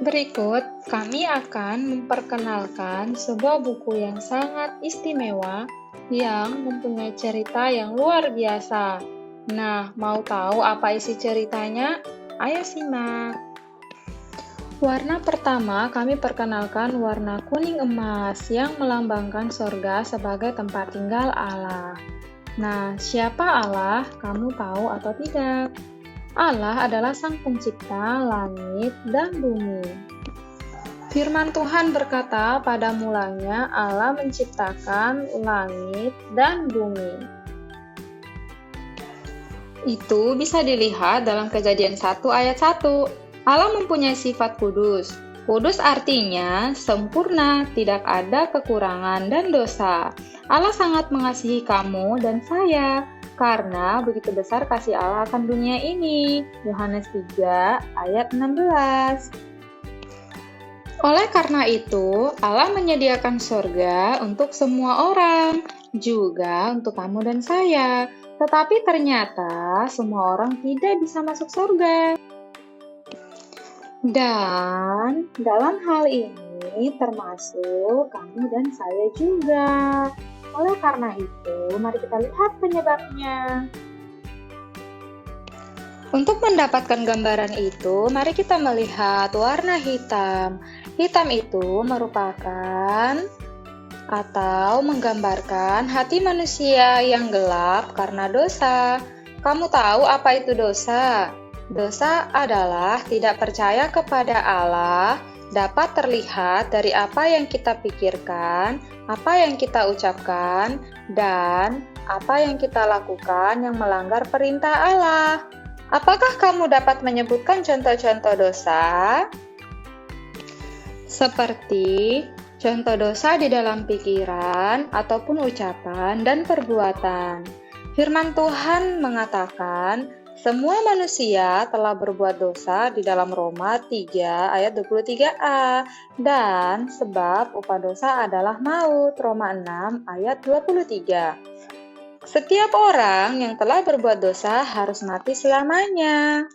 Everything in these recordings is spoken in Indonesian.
Berikut, kami akan memperkenalkan sebuah buku yang sangat istimewa yang mempunyai cerita yang luar biasa. Nah, mau tahu apa isi ceritanya? Ayo simak. Warna pertama kami perkenalkan warna kuning emas yang melambangkan sorga sebagai tempat tinggal Allah. Nah, siapa Allah? Kamu tahu atau tidak? Allah adalah Sang Pencipta langit dan bumi. Firman Tuhan berkata, pada mulanya Allah menciptakan langit dan bumi. Itu bisa dilihat dalam Kejadian 1 ayat 1. Allah mempunyai sifat kudus. Kudus artinya sempurna, tidak ada kekurangan dan dosa. Allah sangat mengasihi kamu dan saya, karena begitu besar kasih Allah akan dunia ini. Yohanes 3 ayat 16. Oleh karena itu, Allah menyediakan sorga untuk semua orang, juga untuk kamu dan saya. Tetapi ternyata semua orang tidak bisa masuk sorga. Dan dalam hal ini termasuk kamu dan saya juga. Oleh karena itu, mari kita lihat penyebabnya. Untuk mendapatkan gambaran itu, mari kita melihat warna hitam. Hitam itu merupakan atau menggambarkan hati manusia yang gelap karena dosa. Kamu tahu apa itu dosa? Dosa adalah tidak percaya kepada Allah, dapat terlihat dari apa yang kita pikirkan, apa yang kita ucapkan, dan apa yang kita lakukan yang melanggar perintah Allah. Apakah kamu dapat menyebutkan contoh-contoh dosa? Seperti contoh dosa di dalam pikiran ataupun ucapan dan perbuatan. Firman Tuhan mengatakan, semua manusia telah berbuat dosa di dalam Roma 3 ayat 23a, dan sebab upah dosa adalah maut, Roma 6 ayat 23. Setiap orang yang telah berbuat dosa harus mati selamanya.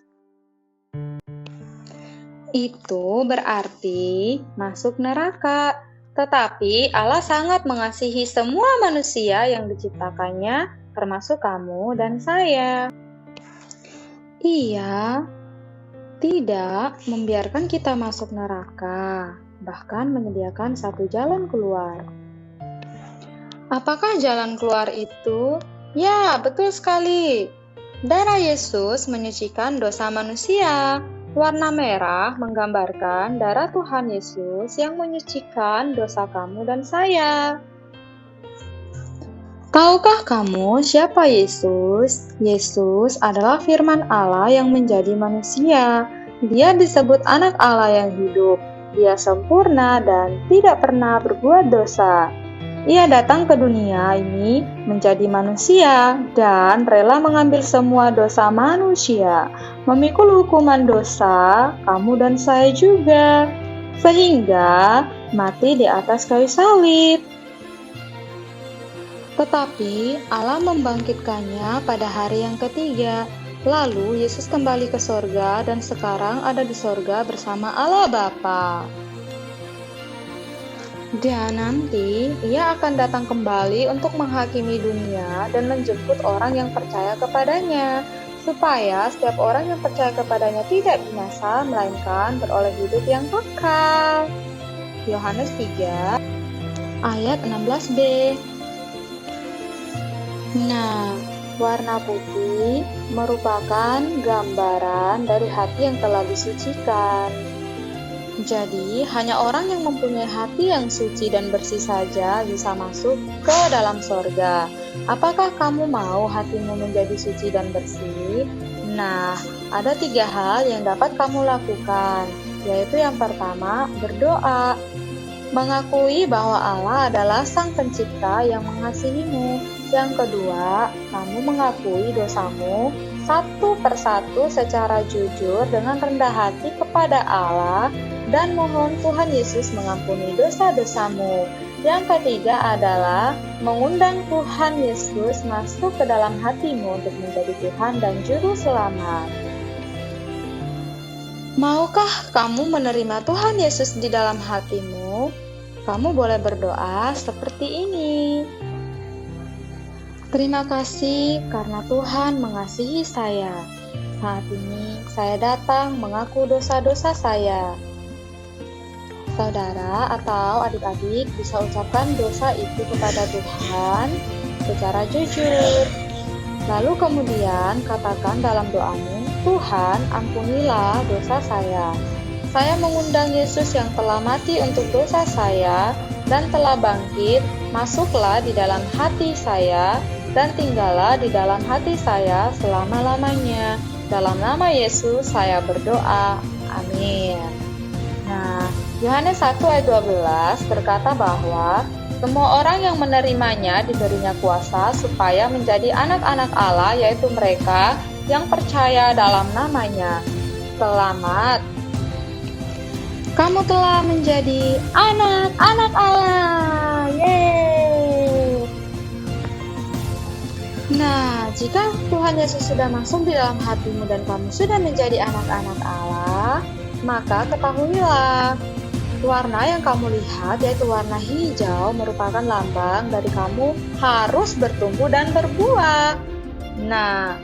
Itu berarti masuk neraka. Tetapi Allah sangat mengasihi semua manusia yang diciptakannya, termasuk kamu dan saya. Ia tidak membiarkan kita masuk neraka, bahkan menyediakan satu jalan keluar. Apakah jalan keluar itu? Ya, betul sekali. Darah Yesus menyucikan dosa manusia. Warna merah menggambarkan darah Tuhan Yesus yang menyucikan dosa kamu dan saya. Tahukah kamu siapa Yesus? Yesus adalah firman Allah yang menjadi manusia. Dia disebut anak Allah yang hidup. Dia sempurna dan tidak pernah berbuat dosa. Ia datang ke dunia ini menjadi manusia dan rela mengambil semua dosa manusia, memikul hukuman dosa kamu dan saya juga, sehingga mati di atas kayu salib. Tetapi Allah membangkitkannya pada hari yang ketiga. Lalu Yesus kembali ke sorga dan sekarang ada di sorga bersama Allah Bapa. Dan nanti ia akan datang kembali untuk menghakimi dunia dan menjemput orang yang percaya kepadanya, supaya setiap orang yang percaya kepadanya tidak binasa, melainkan beroleh hidup yang kekal. Yohanes 3 ayat 16b. Nah, warna putih merupakan gambaran dari hati yang telah disucikan. Jadi, hanya orang yang mempunyai hati yang suci dan bersih saja bisa masuk ke dalam sorga. Apakah kamu mau hatimu menjadi suci dan bersih? Nah, ada 3 hal yang dapat kamu lakukan, yaitu yang pertama, berdoa. Mengakui bahwa Allah adalah Sang Pencipta yang mengasihimu. Yang kedua, kamu mengakui dosamu satu persatu secara jujur dengan rendah hati kepada Allah dan mohon Tuhan Yesus mengampuni dosa-dosamu. Yang ketiga adalah mengundang Tuhan Yesus masuk ke dalam hatimu untuk menjadi Tuhan dan Juru Selamat. Maukah kamu menerima Tuhan Yesus di dalam hatimu? Kamu boleh berdoa seperti ini. Terima kasih karena Tuhan mengasihi saya. Saat ini saya datang mengaku dosa-dosa saya. Saudara atau adik-adik bisa ucapkan dosa itu kepada Tuhan secara jujur. Lalu kemudian katakan dalam doamu, Tuhan, ampunilah dosa saya. Saya mengundang Yesus yang telah mati untuk dosa saya dan telah bangkit, masuklah di dalam hati saya dan tinggallah di dalam hati saya selama-lamanya. Dalam nama Yesus saya berdoa. Amin. Nah, Yohanes 1 ayat 12 berkata bahwa semua orang yang menerimanya diberinya kuasa supaya menjadi anak-anak Allah, yaitu mereka yang percaya dalam namanya. Selamat, kamu telah menjadi anak-anak Allah. Yeay! Nah, jika Tuhan Yesus sudah masuk di dalam hatimu dan kamu sudah menjadi anak-anak Allah, maka ketahuilah, warna yang kamu lihat, yaitu warna hijau, merupakan lambang dari kamu harus bertumbuh dan berbuah. Nah,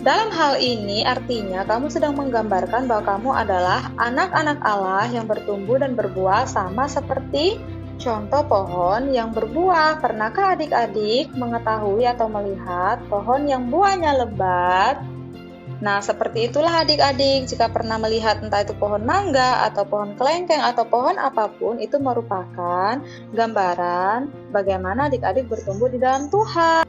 dalam hal ini artinya kamu sedang menggambarkan bahwa kamu adalah anak-anak Allah yang bertumbuh dan berbuah sama seperti contoh pohon yang berbuah. Pernahkah adik-adik mengetahui atau melihat pohon yang buahnya lebat? Nah, seperti itulah adik-adik, jika pernah melihat entah itu pohon mangga atau pohon kelengkeng atau pohon apapun, itu merupakan gambaran bagaimana adik-adik bertumbuh di dalam Tuhan.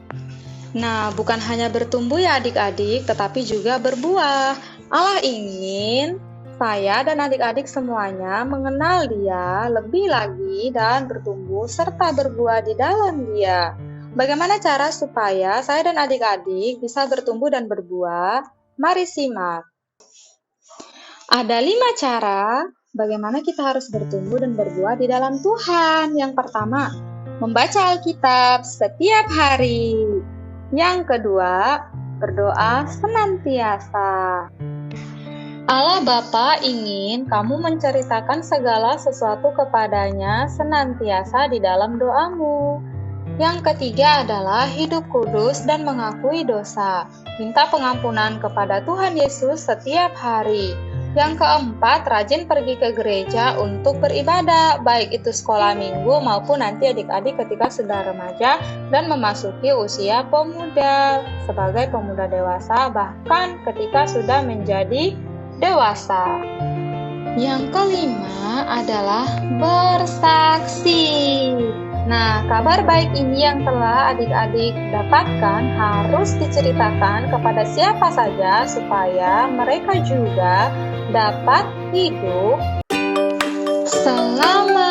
Nah, bukan hanya bertumbuh ya adik-adik, tetapi juga berbuah. Allah ingin saya dan adik-adik semuanya mengenal Dia lebih lagi dan bertumbuh serta berbuah di dalam Dia. Bagaimana cara supaya saya dan adik-adik bisa bertumbuh dan berbuah? Mari simak. Ada 5 cara bagaimana kita harus bertumbuh dan berbuah di dalam Tuhan. Yang pertama, membaca Alkitab setiap hari. Yang kedua, berdoa senantiasa. Allah Bapa ingin kamu menceritakan segala sesuatu kepadanya senantiasa di dalam doamu. Yang ketiga adalah hidup kudus dan mengakui dosa. Minta pengampunan kepada Tuhan Yesus setiap hari. Yang keempat, rajin pergi ke gereja untuk beribadah, baik itu sekolah minggu maupun nanti adik-adik ketika sudah remaja dan memasuki usia pemuda, sebagai pemuda dewasa, bahkan ketika sudah menjadi dewasa. Yang kelima adalah bersaksi. Nah, kabar baik ini yang telah adik-adik dapatkan harus diceritakan kepada siapa saja supaya mereka juga dapat hidup selama